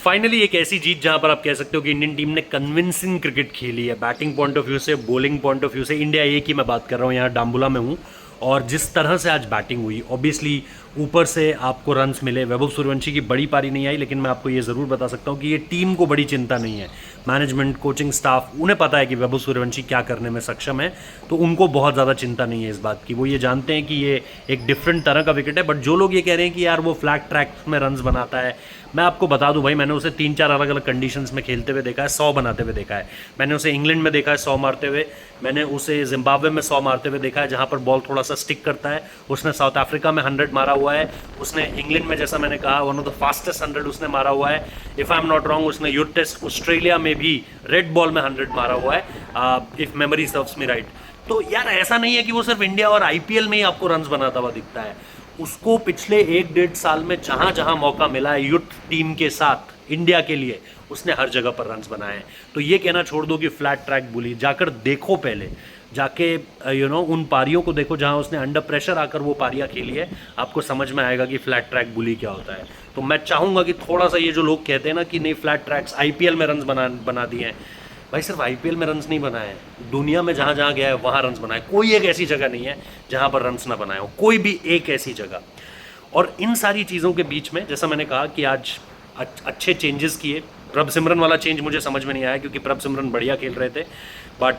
Finally एक ऐसी जीत जहां पर आप कह सकते हो कि इंडियन टीम ने कन्विंसिंग क्रिकेट खेली है, बैटिंग पॉइंट ऑफ व्यू से, बॉलिंग पॉइंट ऑफ व्यू से। इंडिया ए की मैं बात कर रहा हूँ, यहाँ डाम्बुला में हूँ। और जिस तरह से आज बैटिंग हुई, ऑब्वियसली ऊपर से आपको रन्स मिले। वैभव सूर्यवंशी की बड़ी पारी नहीं आई, लेकिन मैं आपको ये ज़रूर बता सकता हूँ कि ये टीम को बड़ी चिंता नहीं है। मैनेजमेंट, कोचिंग स्टाफ, उन्हें पता है कि वैभव सूर्यवंशी क्या करने में सक्षम है, तो उनको बहुत ज़्यादा चिंता नहीं है इस बात की। वो ये जानते हैं कि ये एक डिफरेंट तरह का विकेट है। बट जो लोग ये कह रहे हैं कि यार वो फ्लैट ट्रैक में रन्स बनाता है, मैं आपको बता दूं भाई, मैंने उसे 3-4 अलग अलग कंडीशंस में खेलते हुए देखा है, 100 बनाते हुए देखा है। मैंने उसे इंग्लैंड में देखा है 100 मारते हुए, मैंने उसे जिम्बाब्वे में 100 मारते हुए देखा है, जहां पर बॉल थोड़ा सा स्टिक करता है। उसने साउथ अफ्रीका में 100 मारा हुआ है। उसने इंग्लैंड में, जैसा मैंने कहा, वन ऑफ द फास्टेस्ट 100 उसने मारा हुआ है। If I am not wrong, उसने यूथ टेस्ट ऑस्ट्रेलिया में भी रेड बॉल में 100 मारा हुआ है, if memory serves me right. तो यार ऐसा नहीं है कि वो सिर्फ इंडिया और आईपीएल में ही आपको रन्स बनाता हुआ दिखता है। उसको पिछले 1-1.5 साल में जहां जहां मौका मिला है यूथ टीम के साथ इंडिया के लिए, उसने हर जगह पर रन्स बनाए हैं। तो ये कहना छोड़ दो कि फ्लैट ट्रैक बुली, जाकर देखो पहले, जाके उन पारियों को देखो जहां उसने अंडर प्रेशर आकर वो पारियां खेली है, आपको समझ में आएगा कि फ्लैट ट्रैक बुली क्या होता है। तो मैं चाहूंगा कि थोड़ा सा ये जो लोग कहते हैं ना कि नहीं फ्लैट ट्रैक्स आईपीएल में रन्स बना दिए हैं, भाई सिर्फ आईपीएल में रन्स नहीं बनाए, दुनिया में जहां जहां गया है वहां रन्स बनाए। कोई एक ऐसी जगह नहीं है जहां पर रन्स ना बनाए हो, कोई भी एक ऐसी जगह। और इन सारी चीज़ों के बीच में, जैसा मैंने कहा कि आज अच्छे चेंजेस किए। प्रभ सिमरन वाला चेंज मुझे समझ में नहीं आया, क्योंकि प्रभ सिमरन बढ़िया खेल रहे थे। बट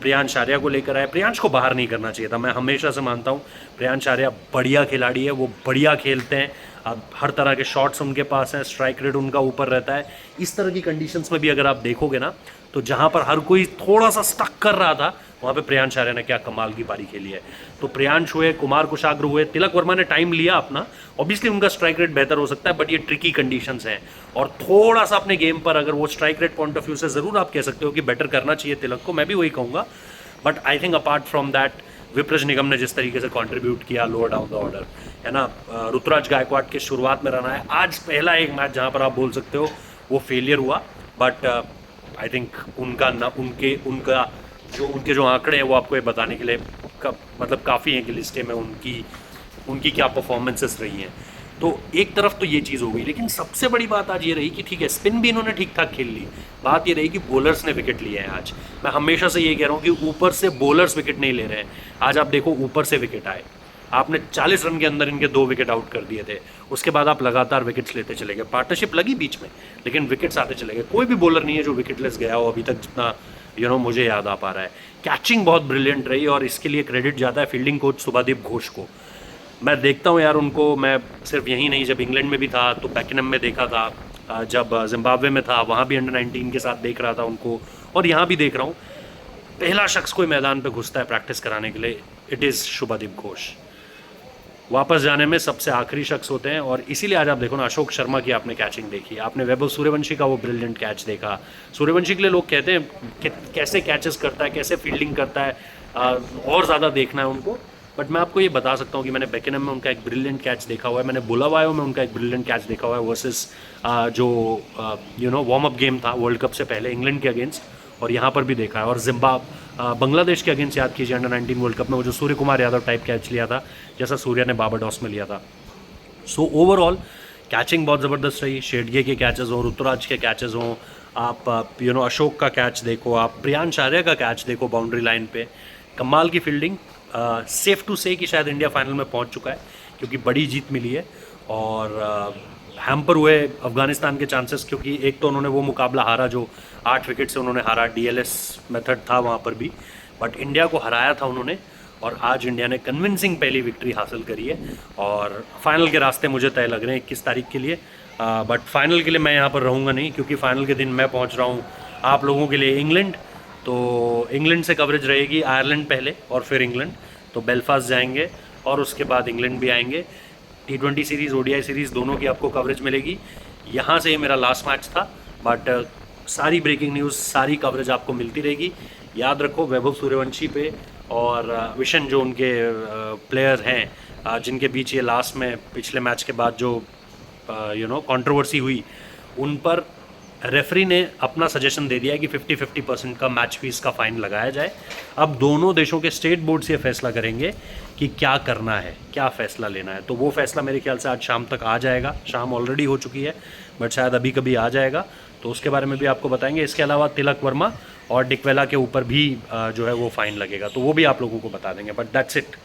प्रियांश आर्या को लेकर आए। प्रियांश को बाहर नहीं करना चाहिए था, मैं हमेशा से मानता हूँ प्रियांश आर्या बढ़िया खिलाड़ी है, वो बढ़िया खेलते हैं। अब हर तरह के शॉट्स उनके पास हैं, स्ट्राइक रेट उनका ऊपर रहता है। इस तरह की कंडीशंस में भी अगर आप देखोगे ना, तो जहाँ पर हर कोई थोड़ा सा स्टक कर रहा था, वहाँ पे प्रियांश आर्या ने क्या कमाल की पारी खेली है। तो प्रियांश हुए, कुमार कुशाग्र हुए, तिलक वर्मा ने टाइम लिया अपना। ऑब्वियसली उनका स्ट्राइक रेट बेहतर हो सकता है, बट ये ट्रिकी कंडीशंस हैं। और थोड़ा सा अपने गेम पर, अगर वो strike rate point of view से ज़रूर आप कह सकते हो कि बेटर करना चाहिए तिलक को, मैं भी वही कहूँगा। But I think apart from that, Vipraj Nigam ने जिस तरीके से कंट्रीब्यूट किया लोअर डाउन द ऑर्डर, है ना, ऋतुराज गायकवाड़ के शुरुआत में रन आया। आज पहला एक मैच जहाँ पर आप बोल सकते हो वो फेलियर हुआ, बट आई थिंक उनके जो आंकड़े हैं वो आपको ये बताने के लिए मतलब काफ़ी हैं कि लिस्टे में उनकी क्या परफॉर्मेंसेस रही हैं। तो एक तरफ तो ये चीज़ हो गई, लेकिन सबसे बड़ी बात आज ये रही कि ठीक है, स्पिन भी इन्होंने ठीक ठाक खेल ली। बात ये रही कि बॉलर्स ने विकेट लिए हैं आज। मैं हमेशा से ये कह रहा हूँ कि ऊपर से बॉलर्स विकेट नहीं ले रहे हैं। आज आप देखो, ऊपर से विकेट आए, आपने 40 रन के अंदर इनके 2 विकेट आउट कर दिए थे। उसके बाद आप लगातार विकेट्स लेते चले गए, पार्टनरशिप लगी बीच में, लेकिन विकेट्स आते चले गए। कोई भी बॉलर नहीं है जो विकेटलेस गया हो अभी तक, जितना मुझे याद आ पा रहा है। कैचिंग बहुत ब्रिलियंट रही, और इसके लिए क्रेडिट जाता है फील्डिंग कोच सुभादीप घोष को। मैं देखता हूँ यार उनको, मैं सिर्फ यही नहीं, जब इंग्लैंड में भी था तो पैकेनम में देखा था, जब जिम्बाब्वे में था वहाँ भी अंडर-19 के साथ देख रहा था उनको, और यहाँ भी देख रहा हूँ। पहला शख्स कोई मैदान पे घुसता है प्रैक्टिस कराने के लिए, इट इज़ शुभदीप घोष। वापस जाने में सबसे आखिरी शख्स होते हैं। और इसीलिए आज आप देखो ना, अशोक शर्मा की आपने कैचिंग देखी, आपने वैभव सूर्यवंशी का वो ब्रिलियंट कैच देखा। सूर्यवंशी के लिए लोग कहते हैं कि कैसे कैचेस करता है, कैसे फील्डिंग करता है, और ज़्यादा देखना है उनको। बट मैं आपको ये बता सकता हूँ कि मैंने बेकिनम में उनका एक ब्रिलियंट कैच देखा हुआ है, मैंने बुलावायो में उनका एक ब्रिलियंट कैच देखा हुआ है वर्सेस जो वार्म अप गेम था वर्ल्ड कप से पहले इंग्लैंड के अगेंस्ट, और यहाँ पर भी देखा है। और बांग्लादेश के अगेंस्ट याद कीजिए अंडर-19 वर्ल्ड कप में, वो जो सूर्य कुमार यादव टाइप कैच लिया था, जैसा सूर्या ने बाबाडॉस में लिया था। सो ओवरऑल कैचिंग बहुत ज़बरदस्त रही। शेडगे के कैचेस हों, ऋतुराज के कैचेस हों, आप अशोक का कैच देखो, आप प्रियांश आर्या का कैच देखो बाउंड्री लाइन पे, कमाल की फील्डिंग। सेफ टू से कि शायद इंडिया फाइनल में पहुंच चुका है, क्योंकि बड़ी जीत मिली है। और हैम्पर हुए अफगानिस्तान के चांसेस, क्योंकि एक तो उन्होंने वो मुकाबला हारा जो 8 विकेट से उन्होंने हारा, डीएलएस मेथड था वहाँ पर भी, बट इंडिया को हराया था उन्होंने। और आज इंडिया ने कन्विंसिंग पहली विक्ट्री हासिल करी है, और फाइनल के रास्ते मुझे तय लग रहे हैं 21 तारीख के लिए। बट फाइनल के लिए मैं यहाँ पर रहूँगा नहीं, क्योंकि फाइनल के दिन मैं पहुँच रहा हूँ आप लोगों के लिए इंग्लैंड। तो इंग्लैंड से कवरेज रहेगी, आयरलैंड पहले और फिर इंग्लैंड। तो बेलफास्ट जाएंगे और उसके बाद इंग्लैंड भी आएंगे। T20 सीरीज़, ODI सीरीज़ दोनों की आपको कवरेज मिलेगी। यहाँ से ये मेरा लास्ट मैच था, बट सारी ब्रेकिंग न्यूज़, सारी कवरेज आपको मिलती रहेगी। याद रखो, वैभव सूर्यवंशी पे और विशन, जो उनके प्लेयर हैं जिनके बीच ये लास्ट में पिछले मैच के बाद जो कंट्रोवर्सी हुई, उन पर रेफरी ने अपना सजेशन दे दिया है कि 50-50% का मैच फीस का फाइन लगाया जाए। अब दोनों देशों के स्टेट बोर्ड्स ये फैसला करेंगे कि क्या करना है, क्या फ़ैसला लेना है। तो वो फैसला मेरे ख्याल से आज शाम तक आ जाएगा। शाम ऑलरेडी हो चुकी है, बट शायद अभी कभी आ जाएगा, तो उसके बारे में भी आपको बताएंगे। इसके अलावा तिलक वर्मा और डिकवेला के ऊपर भी जो है वो फ़ाइन लगेगा, तो वो भी आप लोगों को बता देंगे। But that's it.